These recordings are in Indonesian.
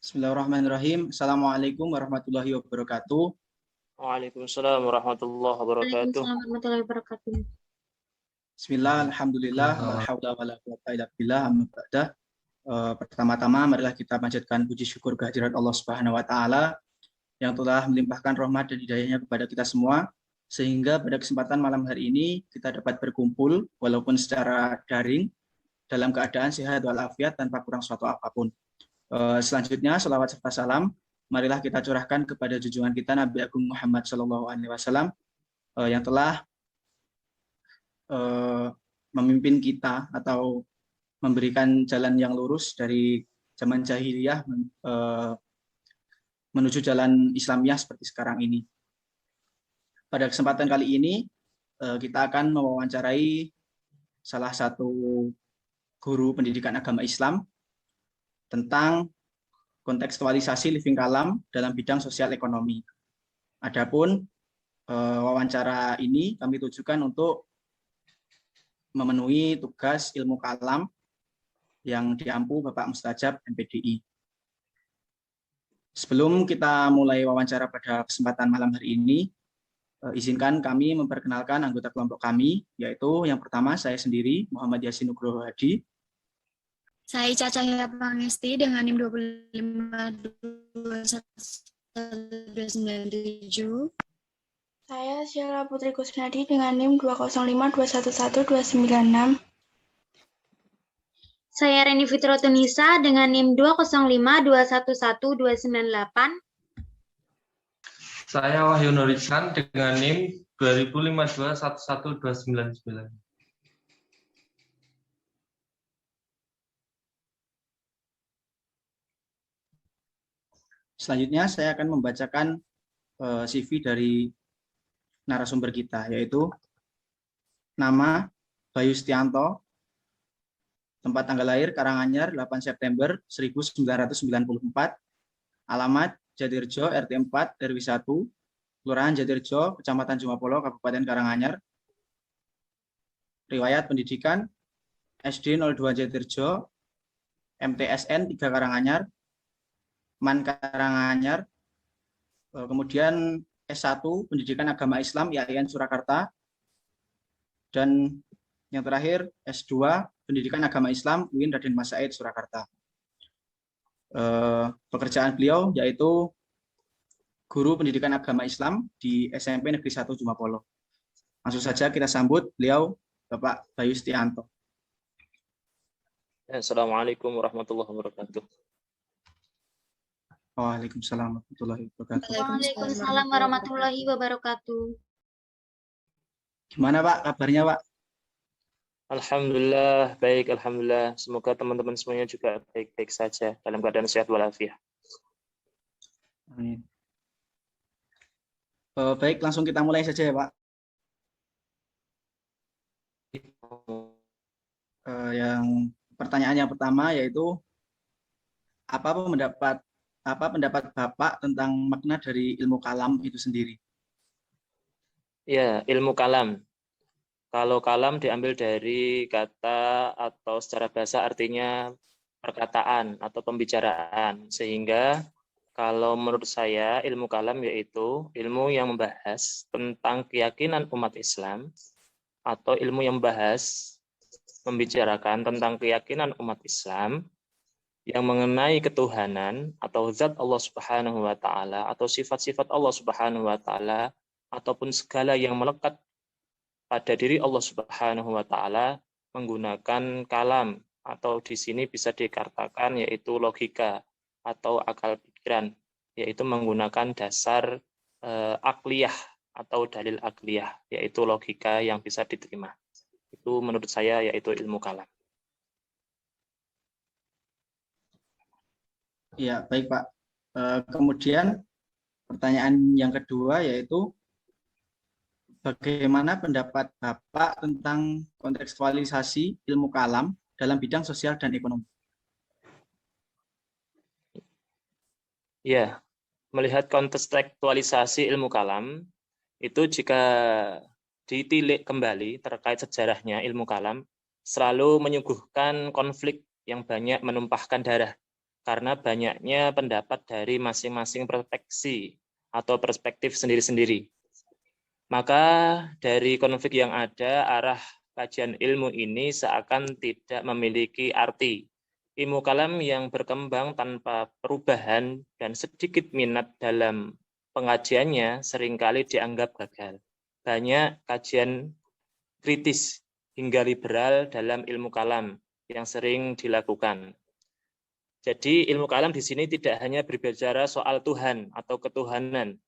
Bismillahirrahmanirrahim. Assalamualaikum warahmatullahi wabarakatuh. Waalaikumsalam warahmatullahi wabarakatuh. Waalaikumsalam warahmatullahi wabarakatuh. Bismillah, alhamdulillah, wala haula wala quwwata illa billah, amma ba'da. Pertama-tama marilah kita panjatkan puji syukur kehadirat Allah Subhanahu wa taala yang telah melimpahkan rahmat dan hidayahnya kepada kita semua, sehingga pada kesempatan malam hari ini kita dapat berkumpul walaupun secara daring dalam keadaan sehat walafiat tanpa kurang suatu apapun. Selanjutnya salawat serta salam marilah kita curahkan kepada junjungan kita Nabi Agung Muhammad SAW yang telah memimpin kita atau memberikan jalan yang lurus dari zaman jahiliyah menuju jalan Islamiyah seperti sekarang ini. Pada kesempatan kali ini kita akan mewawancarai salah satu guru pendidikan agama Islam tentang kontekstualisasi living kalam dalam bidang sosial ekonomi. Adapun wawancara ini kami tujukan untuk memenuhi tugas ilmu kalam yang diampu Bapak Mustajab MPDI. Sebelum kita mulai wawancara pada kesempatan malam hari ini, izinkan kami memperkenalkan anggota kelompok kami, yaitu yang pertama saya sendiri, Muhammad Yasin Nugroho Hadi. Saya Caca Pangesti dengan NIM 252197. Saya Sheila Putri Kusnadi dengan NIM 205211296. Saya Reni Fitrotunisa dengan NIM 205211298. Saya Wahyu Nurisan dengan NIM 2052111299. Selanjutnya saya akan membacakan CV dari narasumber kita, yaitu nama Bayu Stianto, tempat tanggal lahir Karanganyar 8 September 1994, alamat Jatirjo RT 4 RW 1, Kelurahan Jatirjo, Kecamatan Jumapolo, Kabupaten Karanganyar. Riwayat pendidikan SD 02 Jatirjo, MTSN 3 Karanganyar, MAN Karanganyar, kemudian S1 Pendidikan Agama Islam IAIN Surakarta, dan yang terakhir S2 Pendidikan Agama Islam UIN Raden Mas Said Surakarta. Pekerjaan beliau yaitu guru pendidikan agama Islam di SMP Negeri 1 Jumapolo. Langsung saja kita sambut beliau, Bapak Bayu Stianto. Assalamualaikum warahmatullahi wabarakatuh. Waalaikumsalam warahmatullahi wabarakatuh. Waalaikumsalam warahmatullahi wabarakatuh. Gimana Pak kabarnya Pak? Alhamdulillah, baik, alhamdulillah. Semoga teman-teman semuanya juga baik-baik saja dalam keadaan sehat walafiat. Amin. Baik, langsung kita mulai saja ya Pak. Yang pertanyaan yang pertama yaitu apa pendapat Bapak tentang makna dari ilmu kalam itu sendiri? Ya, ilmu kalam. Kalau kalam diambil dari kata atau secara bahasa artinya perkataan atau pembicaraan. Sehingga kalau menurut saya ilmu kalam yaitu ilmu yang membahas tentang keyakinan umat Islam atau ilmu yang membahas membicarakan tentang keyakinan umat Islam yang mengenai ketuhanan atau zat Allah Subhanahu wa taala atau sifat-sifat Allah Subhanahu wa taala ataupun segala yang melekat pada diri Allah Subhanahu wa taala menggunakan kalam atau di sini bisa dikatakan yaitu logika atau akal pikiran, yaitu menggunakan dasar akliyah atau dalil akliyah, yaitu logika yang bisa diterima. Itu menurut saya yaitu ilmu kalam. Ya, baik Pak. Kemudian pertanyaan yang kedua yaitu bagaimana pendapat Bapak tentang kontekstualisasi ilmu kalam dalam bidang sosial dan ekonomi? Ya, melihat kontekstualisasi ilmu kalam, itu jika ditilik kembali terkait sejarahnya ilmu kalam, selalu menyuguhkan konflik yang banyak menumpahkan darah karena banyaknya pendapat dari masing-masing perspektif sendiri-sendiri. Maka dari konflik yang ada, arah kajian ilmu ini seakan tidak memiliki arti. Ilmu kalam yang berkembang tanpa perubahan dan sedikit minat dalam pengajiannya seringkali dianggap gagal. Banyak kajian kritis hingga liberal dalam ilmu kalam yang sering dilakukan. Jadi ilmu kalam di sini tidak hanya berbicara soal Tuhan atau ketuhanan.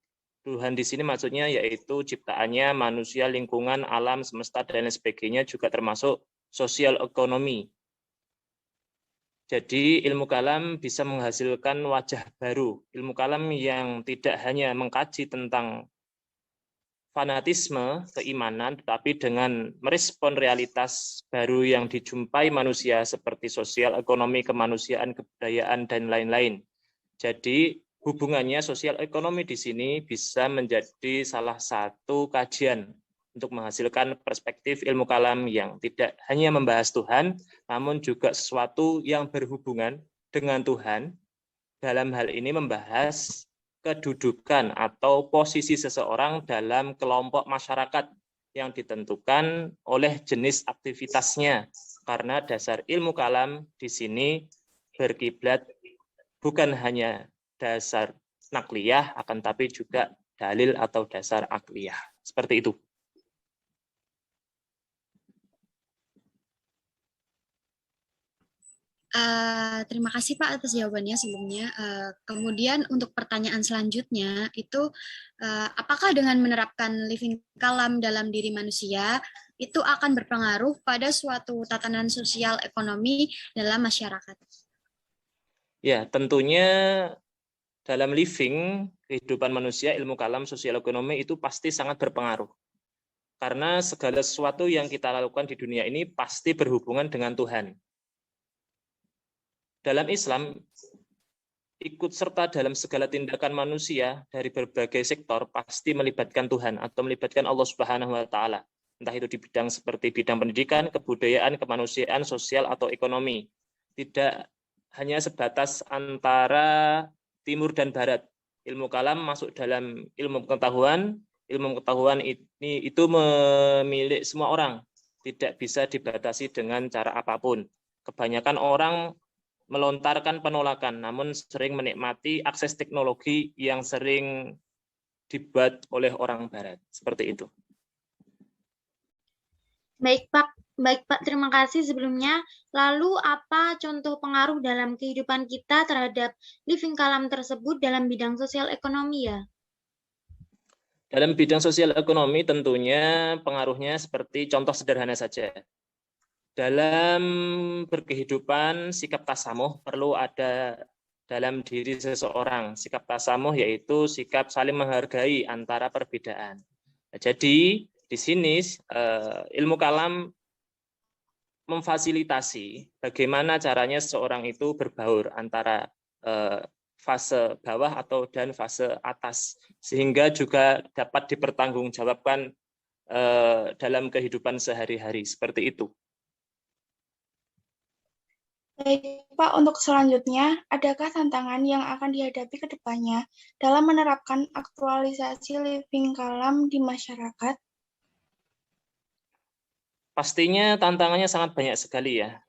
Tuhan di sini maksudnya yaitu ciptaannya, manusia, lingkungan, alam, semesta, dan lain sebagainya, juga termasuk sosial ekonomi. Jadi ilmu kalam bisa menghasilkan wajah baru. Ilmu kalam yang tidak hanya mengkaji tentang fanatisme, keimanan, tetapi dengan merespon realitas baru yang dijumpai manusia seperti sosial, ekonomi, kemanusiaan, kebudayaan, dan lain-lain. Jadi hubungannya sosial ekonomi di sini bisa menjadi salah satu kajian untuk menghasilkan perspektif ilmu kalam yang tidak hanya membahas Tuhan, namun juga sesuatu yang berhubungan dengan Tuhan. Dalam hal ini membahas kedudukan atau posisi seseorang dalam kelompok masyarakat yang ditentukan oleh jenis aktivitasnya. Karena dasar ilmu kalam di sini berkiblat bukan hanya dasar nakliyah, akan tapi juga dalil atau dasar akliyah. Seperti itu. Terima kasih Pak atas jawabannya sebelumnya. Kemudian untuk pertanyaan selanjutnya itu apakah dengan menerapkan living kalam dalam diri manusia itu akan berpengaruh pada suatu tatanan sosial ekonomi dalam masyarakat? Ya, tentunya dalam living kehidupan manusia, ilmu kalam sosial ekonomi itu pasti sangat berpengaruh. Karena segala sesuatu yang kita lakukan di dunia ini pasti berhubungan dengan Tuhan. Dalam Islam, ikut serta dalam segala tindakan manusia dari berbagai sektor pasti melibatkan Tuhan atau melibatkan Allah Subhanahu wa Ta'ala. Entah itu di bidang seperti bidang pendidikan, kebudayaan, kemanusiaan, sosial, atau ekonomi. Tidak hanya sebatas antara timur dan barat. Ilmu kalam masuk dalam ilmu pengetahuan. Ilmu pengetahuan ini itu memilik semua orang. Tidak bisa dibatasi dengan cara apapun. Kebanyakan orang melontarkan penolakan, namun sering menikmati akses teknologi yang sering dibuat oleh orang Barat. Seperti itu. Baik Pak, terima kasih sebelumnya. Lalu apa contoh pengaruh dalam kehidupan kita terhadap living kalam tersebut dalam bidang sosial ekonomi ya? Dalam bidang sosial ekonomi tentunya pengaruhnya seperti contoh sederhana saja. Dalam berkehidupan, sikap tasamuh perlu ada dalam diri seseorang. Sikap tasamuh yaitu sikap saling menghargai antara perbedaan. Jadi di sini ilmu kalam memfasilitasi bagaimana caranya seseorang itu berbaur antara fase bawah dan fase atas, sehingga juga dapat dipertanggungjawabkan dalam kehidupan sehari-hari. Seperti itu. Baik, Pak, untuk selanjutnya, adakah tantangan yang akan dihadapi ke depannya dalam menerapkan aktualisasi living kalam di masyarakat? Pastinya tantangannya sangat banyak sekali ya.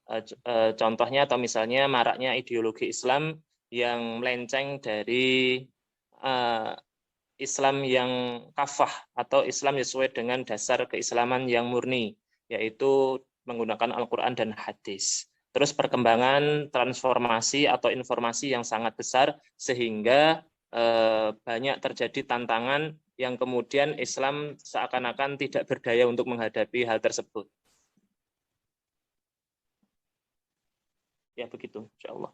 Contohnya atau misalnya maraknya ideologi Islam yang melenceng dari Islam yang kafah atau Islam sesuai dengan dasar keislaman yang murni, yaitu menggunakan Al-Quran dan hadis. Terus perkembangan transformasi atau informasi yang sangat besar sehingga banyak terjadi tantangan yang kemudian Islam seakan-akan tidak berdaya untuk menghadapi hal tersebut. Ya begitu, insya Allah.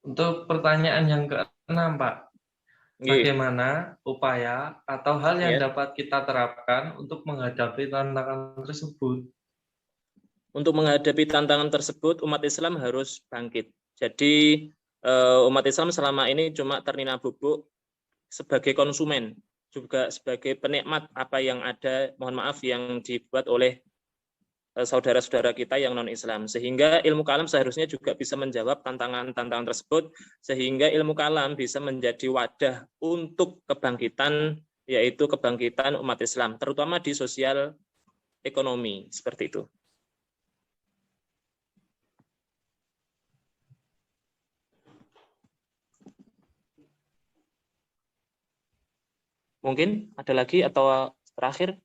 Untuk pertanyaan yang ke-6, Pak. Bagaimana upaya atau hal yang dapat kita terapkan untuk menghadapi tantangan tersebut? Untuk menghadapi tantangan tersebut, umat Islam harus bangkit. Jadi umat Islam selama ini cuma ternina bubuk sebagai konsumen, juga sebagai penikmat apa yang ada, mohon maaf, yang dibuat oleh saudara-saudara kita yang non-Islam. Sehingga ilmu kalam seharusnya juga bisa menjawab tantangan-tantangan tersebut, sehingga ilmu kalam bisa menjadi wadah untuk kebangkitan, yaitu kebangkitan umat Islam, terutama di sosial ekonomi, seperti itu. Mungkin ada lagi atau terakhir?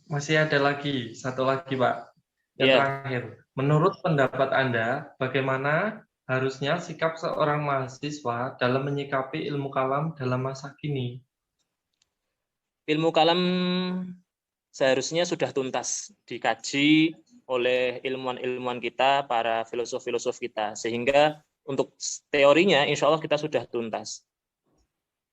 Masih ada lagi, satu lagi Pak. Yang terakhir, menurut pendapat Anda, bagaimana harusnya sikap seorang mahasiswa dalam menyikapi ilmu kalam dalam masa kini? Ilmu kalam seharusnya sudah tuntas dikaji oleh ilmuwan-ilmuwan kita, para filosof-filosof kita, sehingga untuk teorinya insya Allah kita sudah tuntas.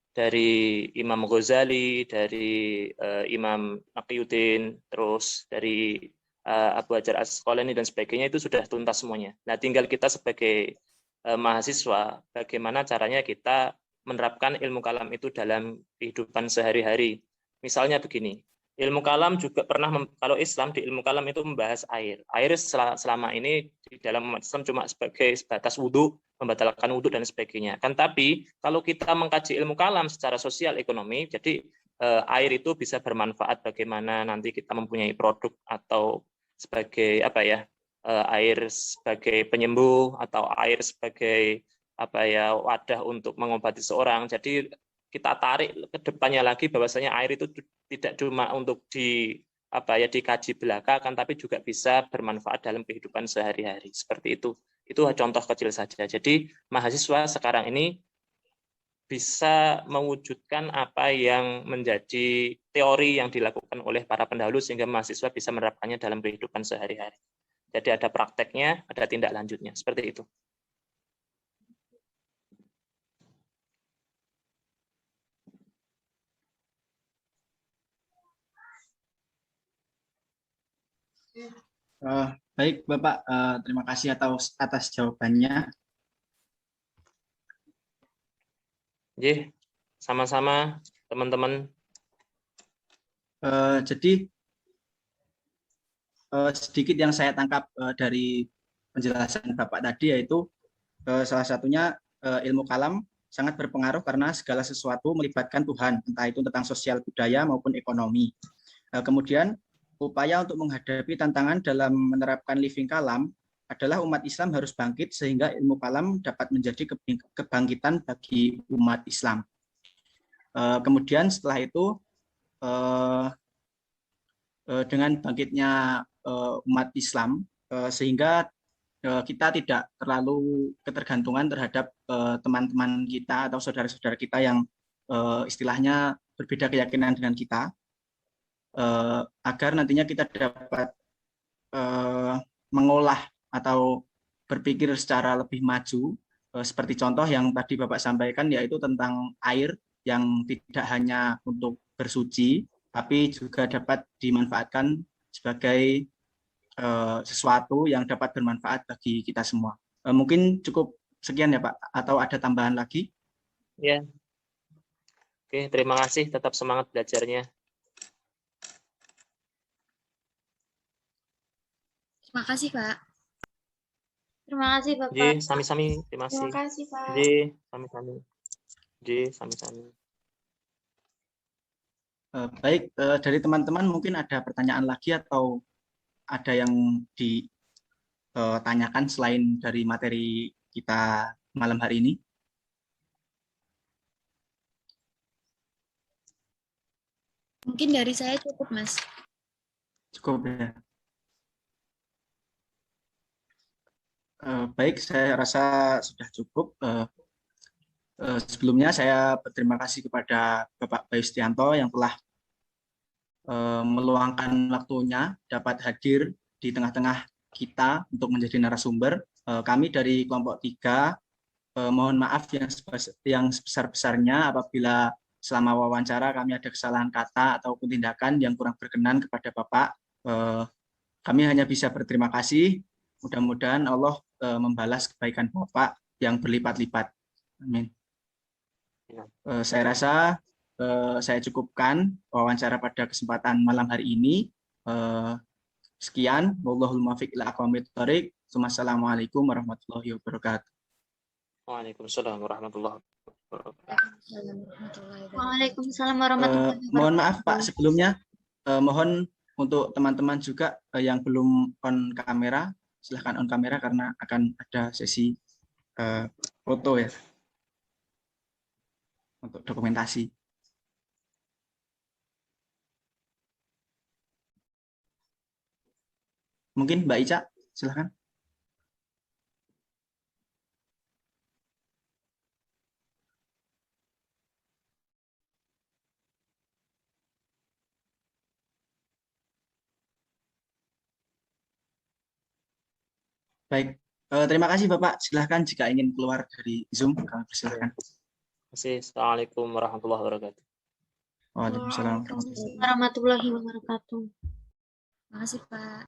Dari Imam Ghazali, dari Imam Naqiyuddin, terus dari Abu Hajar Asqalani dan sebagainya, itu sudah tuntas semuanya. Nah, tinggal kita sebagai mahasiswa, bagaimana caranya kita menerapkan ilmu kalam itu dalam kehidupan sehari-hari. Misalnya begini, ilmu kalam juga pernah, kalau Islam di ilmu kalam itu membahas air. Air selama ini di dalam umat Islam cuma sebagai sebatas wudhu, membatalkan wudhu dan sebagainya. Kan tapi kalau kita mengkaji ilmu kalam secara sosial ekonomi, jadi air itu bisa bermanfaat bagaimana nanti kita mempunyai produk atau sebagai apa ya, air sebagai penyembuh atau air sebagai apa ya, wadah untuk mengobati seorang. Jadi kita tarik ke depannya lagi bahwasanya air itu tidak cuma untuk dikaji belaka, kan tapi juga bisa bermanfaat dalam kehidupan sehari-hari. Seperti itu. Itu contoh kecil saja. Jadi mahasiswa sekarang ini bisa mewujudkan apa yang menjadi teori yang dilakukan oleh para pendahulu sehingga mahasiswa bisa menerapkannya dalam kehidupan sehari-hari. Jadi ada prakteknya, ada tindak lanjutnya. Seperti itu. Baik Bapak, terima kasih atas jawabannya. Sama-sama teman-teman. Jadi sedikit yang saya tangkap dari penjelasan Bapak tadi, yaitu salah satunya ilmu kalam sangat berpengaruh karena segala sesuatu melibatkan Tuhan, entah itu tentang sosial, budaya maupun ekonomi. Kemudian upaya untuk menghadapi tantangan dalam menerapkan living kalam adalah umat Islam harus bangkit sehingga ilmu kalam dapat menjadi kebangkitan bagi umat Islam. Kemudian setelah itu dengan bangkitnya umat Islam sehingga kita tidak terlalu ketergantungan terhadap teman-teman kita atau saudara-saudara kita yang istilahnya berbeda keyakinan dengan kita, agar nantinya kita dapat mengolah atau berpikir secara lebih maju, seperti contoh yang tadi Bapak sampaikan, yaitu tentang air yang tidak hanya untuk bersuci, tapi juga dapat dimanfaatkan sebagai sesuatu yang dapat bermanfaat bagi kita semua. Mungkin cukup sekian ya Pak, atau ada tambahan lagi? Ya. Oke, terima kasih, tetap semangat belajarnya. Terima kasih, Pak. Terima kasih, Bapak. Ji, sami-sami. Terima kasih. Terima kasih, Pak. Ji, sami-sami. Ji, sami-sami. Baik, dari teman-teman mungkin ada pertanyaan lagi atau ada yang ditanyakan selain dari materi kita malam hari ini? Mungkin dari saya cukup, Mas. Cukup ya. Baik, saya rasa sudah cukup. Sebelumnya saya berterima kasih kepada Bapak Bayu Setianto yang telah meluangkan waktunya dapat hadir di tengah-tengah kita untuk menjadi narasumber. Kami dari kelompok 3 mohon maaf yang sebesar-besarnya apabila selama wawancara kami ada kesalahan kata ataupun tindakan yang kurang berkenan kepada Bapak. Kami hanya bisa berterima kasih. Mudah-mudahan Allah membalas kebaikan Bapak yang berlipat-lipat. Amin. Saya rasa saya cukupkan wawancara pada kesempatan malam hari ini. Sekian, wallahul muwaffiq ila aqwamit thoriq. Wassalamualaikum warahmatullahi wabarakatuh. Waalaikumsalam warahmatullahi wabarakatuh. Waalaikumsalam warahmatullahi wabarakatuh. Mohon maaf Pak, sebelumnya mohon untuk teman-teman juga yang belum on kamera, silahkan on kamera karena akan ada sesi foto ya untuk dokumentasi. Mungkin Mbak Ica, silahkan. Baik, terima kasih Bapak. Silahkan jika ingin keluar dari Zoom, kami persilahkan. Terima kasih. Assalamualaikum warahmatullahi wabarakatuh. Waalaikumsalam. Warahmatullahi wabarakatuh. Terima kasih Pak.